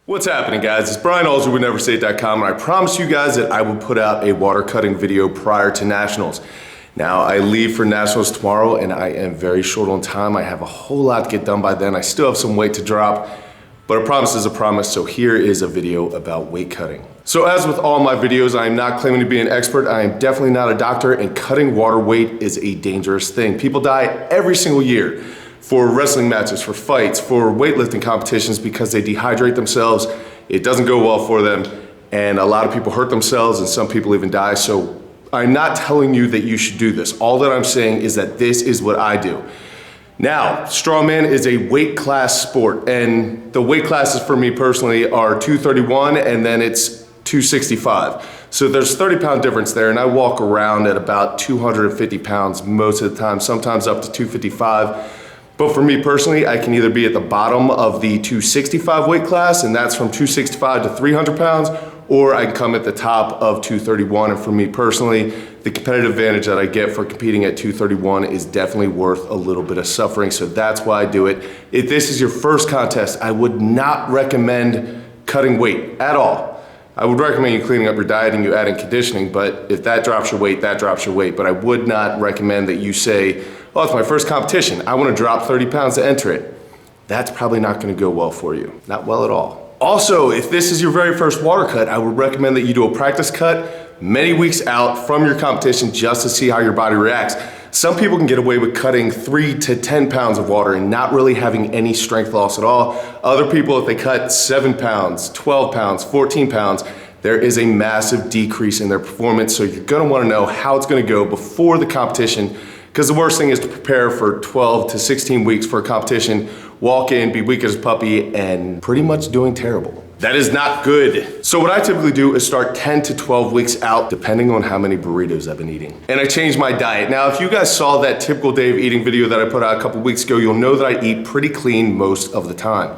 What's happening, guys? It's Brian Alsruhe with NeverState.com, and I promised you guys that I would put out a water cutting video prior to Nationals. Now, I leave for Nationals tomorrow, and I am very short on time. I have a whole lot to get done by then. I still have some weight to drop, but a promise is a promise, so here is a video about weight cutting. So as with all my videos, I am not claiming to be an expert. I am definitely not a doctor, and cutting water weight is a dangerous thing. People die every single year for wrestling matches, for fights, for weightlifting competitions because they dehydrate themselves. It doesn't go well for them, and a lot of people hurt themselves, and some people even die. So I'm not telling you that you should do this. All that I'm saying is that this is what I do. Now, strongman is a weight class sport, and the weight classes for me personally are 231 and then it's 265. So there's 30-pound difference there, and I walk around at about 250 pounds most of the time, sometimes up to 255. But for me personally, I can either be at the bottom of the 265 weight class, and that's from 265 to 300 pounds, or I can come at the top of 231. And for me personally, the competitive advantage that I get for competing at 231 is definitely worth a little bit of suffering. So that's why I do it. If this is your first contest, I would not recommend cutting weight at all. I would recommend you cleaning up your diet and you adding conditioning, but if that drops your weight, that drops your weight. But I would not recommend that you say, oh, it's my first competition, I want to drop 30 pounds to enter it. That's probably not going to go well for you. Not well at all. Also, if this is your very first water cut, I would recommend that you do a practice cut many weeks out from your competition just to see how your body reacts. Some people can get away with cutting 3 to 10 pounds of water and not really having any strength loss at all. Other people, if they cut 7 pounds, 12 pounds, 14 pounds, there is a massive decrease in their performance. So you're gonna wanna know how it's gonna go before the competition, because the worst thing is to prepare for 12 to 16 weeks for a competition, walk in, be weak as a puppy, and pretty much doing terrible. That is not good. So what I typically do is start 10 to 12 weeks out, depending on how many burritos I've been eating. And I change my diet. Now, if you guys saw that typical day of eating video that I put out a couple weeks ago, you'll know that I eat pretty clean most of the time.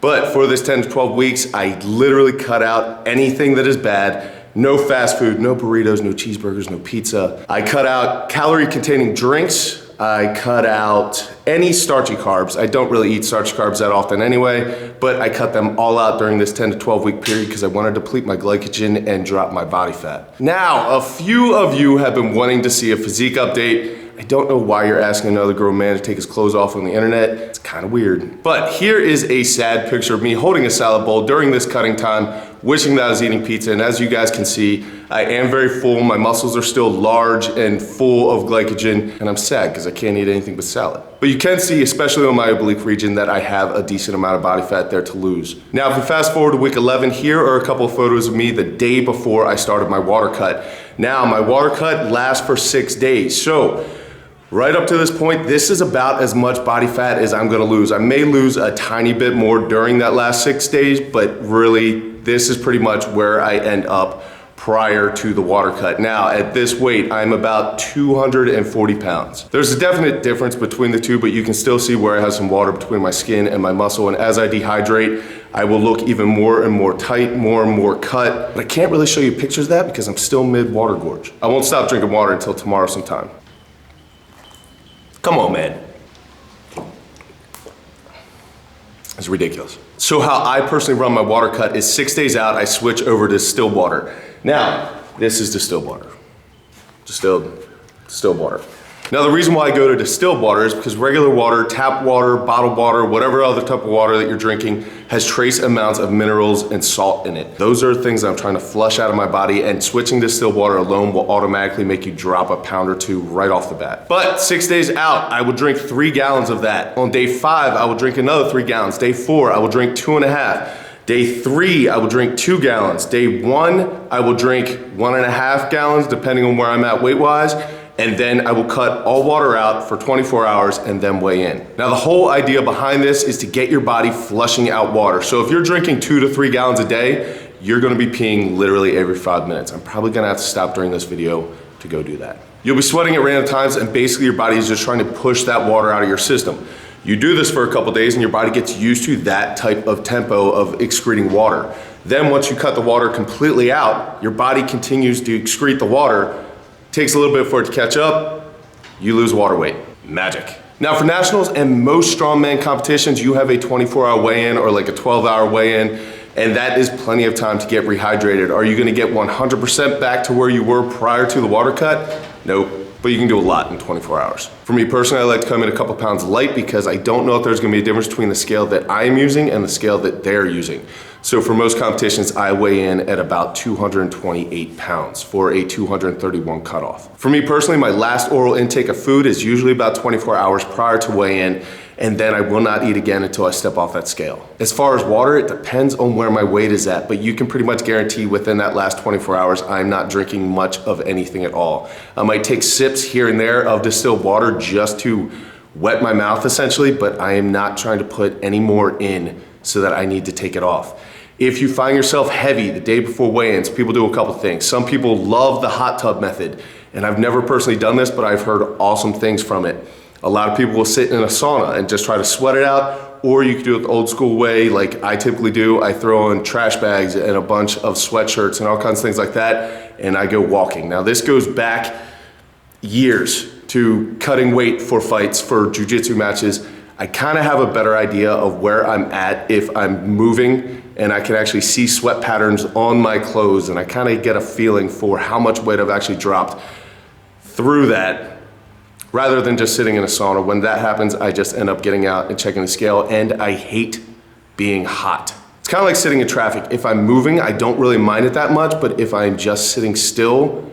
But for this 10 to 12 weeks, I literally cut out anything that is bad. No fast food, no burritos, no cheeseburgers, no pizza. I cut out calorie-containing drinks. I cut out any starchy carbs. I don't really eat starchy carbs that often anyway, but I cut them all out during this 10 to 12 week period because I want to deplete my glycogen and drop my body fat. Now, a few of you have been wanting to see a physique update. I don't know why you're asking another grown man to take his clothes off on the internet. It's kind of weird. But here is a sad picture of me holding a salad bowl during this cutting time, wishing that I was eating pizza. And as you guys can see, I am very full. My muscles are still large and full of glycogen, and I'm sad because I can't eat anything but salad. But you can see, especially on my oblique region, that I have a decent amount of body fat there to lose. Now, if we fast forward to week 11, here are a couple of photos of me the day before I started my water cut. Now, my water cut lasts for 6 days. So, right up to this point, this is about as much body fat as I'm gonna lose. I may lose a tiny bit more during that last 6 days, but really, this is pretty much where I end up prior to the water cut. Now, at this weight, I'm about 240 pounds. There's a definite difference between the two, but you can still see where I have some water between my skin and my muscle, and as I dehydrate, I will look even more and more tight, more and more cut. But I can't really show you pictures of that because I'm still mid-water gorge. I won't stop drinking water until tomorrow sometime. Come on, man. It's ridiculous. So how I personally run my water cut is 6 days out, I switch over to distilled water. Now, this is distilled water. Distilled water. Now, the reason why I go to distilled water is because regular water, tap water, bottled water, whatever other type of water that you're drinking has trace amounts of minerals and salt in it. Those are things that I'm trying to flush out of my body, and switching to distilled water alone will automatically make you drop a pound or two right off the bat. But 6 days out, I will drink 3 gallons of that. On day 5, I will drink another 3 gallons. Day 4, I will drink 2.5. Day 3, I will drink 2 gallons. Day 1, I will drink 1.5 gallons, depending on where I'm at weight-wise. And then I will cut all water out for 24 hours and then weigh in. Now, the whole idea behind this is to get your body flushing out water. So if you're drinking 2 to 3 gallons a day, you're gonna be peeing literally every 5 minutes. I'm probably gonna have to stop during this video to go do that. You'll be sweating at random times, and basically your body is just trying to push that water out of your system. You do this for a couple days and your body gets used to that type of tempo of excreting water. Then once you cut the water completely out, your body continues to excrete the water. Takes a little bit for it to catch up, you lose water weight. Magic. Now for nationals and most strongman competitions, you have a 24-hour weigh-in or like a 12-hour weigh-in. And that is plenty of time to get rehydrated. Are you gonna get 100% back to where you were prior to the water cut? Nope. But you can do a lot in 24 hours. For me personally, I like to come in a couple pounds light because I don't know if there's gonna be a difference between the scale that I am using and the scale that they're using. So for most competitions, I weigh in at about 228 pounds for a 231 cutoff. For me personally, my last oral intake of food is usually about 24 hours prior to weigh-in, and then I will not eat again until I step off that scale. As far as water, it depends on where my weight is at, but you can pretty much guarantee within that last 24 hours, I'm not drinking much of anything at all. I might take sips here and there of distilled water just to wet my mouth essentially, but I am not trying to put any more in so that I need to take it off. If you find yourself heavy the day before weigh-ins, people do a couple things. Some people love the hot tub method, and I've never personally done this, but I've heard awesome things from it. A lot of people will sit in a sauna and just try to sweat it out, or you can do it the old school way like I typically do. I throw in trash bags and a bunch of sweatshirts and all kinds of things like that, and I go walking. Now this goes back years to cutting weight for fights, for jiu-jitsu matches. I kind of have a better idea of where I'm at if I'm moving, and I can actually see sweat patterns on my clothes, and I kind of get a feeling for how much weight I've actually dropped through that, rather than just sitting in a sauna. When that happens, I just end up getting out and checking the scale, and I hate being hot. It's kind of like sitting in traffic. If I'm moving, I don't really mind it that much, but if I'm just sitting still,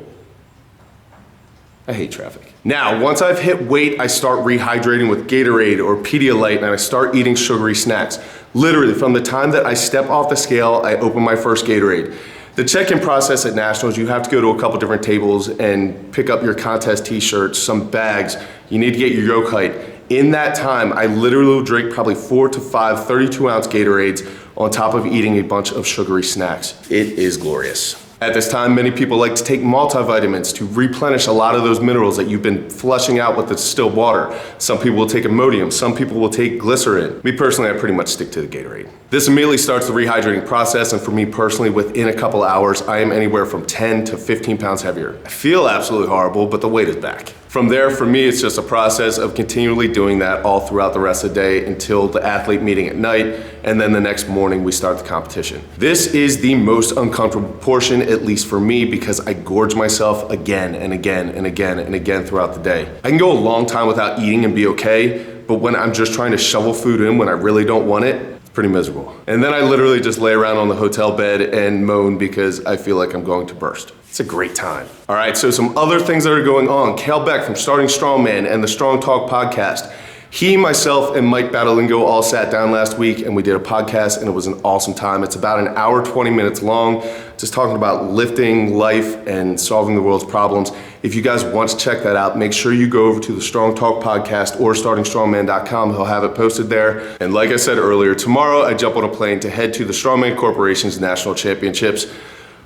I hate traffic. Now, once I've hit weight, I start rehydrating with Gatorade or Pedialyte, and I start eating sugary snacks. Literally, from the time that I step off the scale, I open my first Gatorade. The check-in process at Nationals, you have to go to a couple different tables and pick up your contest t-shirts, some bags. You need to get your yoke height. In that time, I literally will drink probably 4 to 5 32-ounce Gatorades on top of eating a bunch of sugary snacks. It is glorious. At this time, many people like to take multivitamins to replenish a lot of those minerals that you've been flushing out with the distilled water. Some people will take Imodium, some people will take glycerin. Me personally, I pretty much stick to the Gatorade. This immediately starts the rehydrating process, and for me personally, within a couple hours, I am anywhere from 10 to 15 pounds heavier. I feel absolutely horrible, but the weight is back. From there, for me, it's just a process of continually doing that all throughout the rest of the day until the athlete meeting at night, and then the next morning we start the competition. This is the most uncomfortable portion, at least for me, because I gorge myself again and again and again and again throughout the day. I can go a long time without eating and be okay, but when I'm just trying to shovel food in when I really don't want it, it's pretty miserable. And then I literally just lay around on the hotel bed and moan because I feel like I'm going to burst. It's a great time. All right, so some other things that are going on. Cal Beck from Starting Strongman and the Strong Talk podcast. He, myself, and Mike Battalingo all sat down last week and we did a podcast, and it was an awesome time. It's about an hour, 20 minutes long, just talking about lifting, life, and solving the world's problems. If you guys want to check that out, make sure you go over to the Strong Talk podcast or startingstrongman.com. He'll have it posted there. And like I said earlier, tomorrow I jump on a plane to head to the Strongman Corporation's National Championships.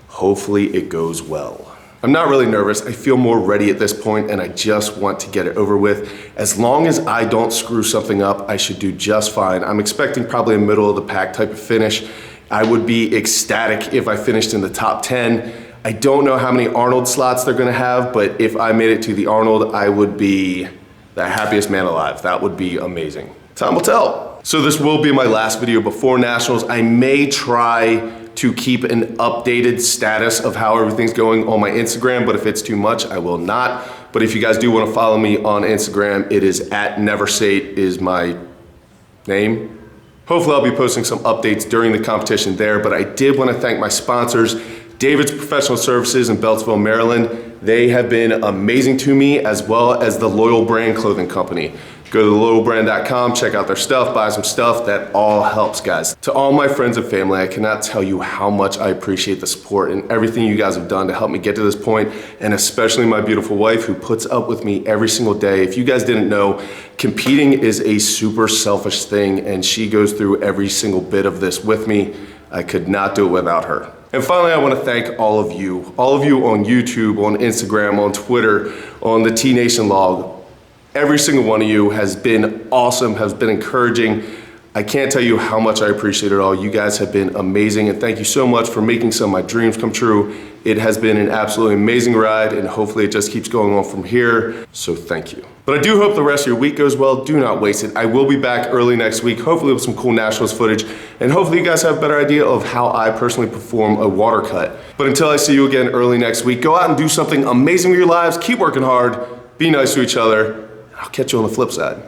Hopefully it goes well. I'm not really nervous. I feel more ready at this point, and I just want to get it over with. As long as I don't screw something up, I should do just fine. I'm expecting probably a middle of the pack type of finish. I would be ecstatic if I finished in the top 10. I don't know how many Arnold slots they're gonna have, but if I made it to the Arnold, I would be the happiest man alive. That would be amazing. Time will tell. So this will be my last video before Nationals. I may try to keep an updated status of how everything's going on my Instagram, but if it's too much, I will not. But if you guys do want to follow me on Instagram, it is @NeverSate is my name. Hopefully I'll be posting some updates during the competition there, but I did want to thank my sponsors, David's Professional Services in Beltsville, Maryland. They have been amazing to me, as well as the Loyal Brand Clothing Company. Go to theloyalbrand.com, check out their stuff, buy some stuff. That all helps, guys. To all my friends and family, I cannot tell you how much I appreciate the support and everything you guys have done to help me get to this point, and especially my beautiful wife who puts up with me every single day. If you guys didn't know, competing is a super selfish thing, and she goes through every single bit of this with me. I could not do it without her. And finally, I want to thank all of you on YouTube, on Instagram, on Twitter, on the T Nation log. Every single one of you has been awesome, has been encouraging. I can't tell you how much I appreciate it all. You guys have been amazing, and thank you so much for making some of my dreams come true. It has been an absolutely amazing ride, and hopefully it just keeps going on from here, so thank you. But I do hope the rest of your week goes well. Do not waste it. I will be back early next week, hopefully with some cool Nationals footage, and hopefully you guys have a better idea of how I personally perform a water cut. But until I see you again early next week, go out and do something amazing with your lives, keep working hard, be nice to each other, and I'll catch you on the flip side.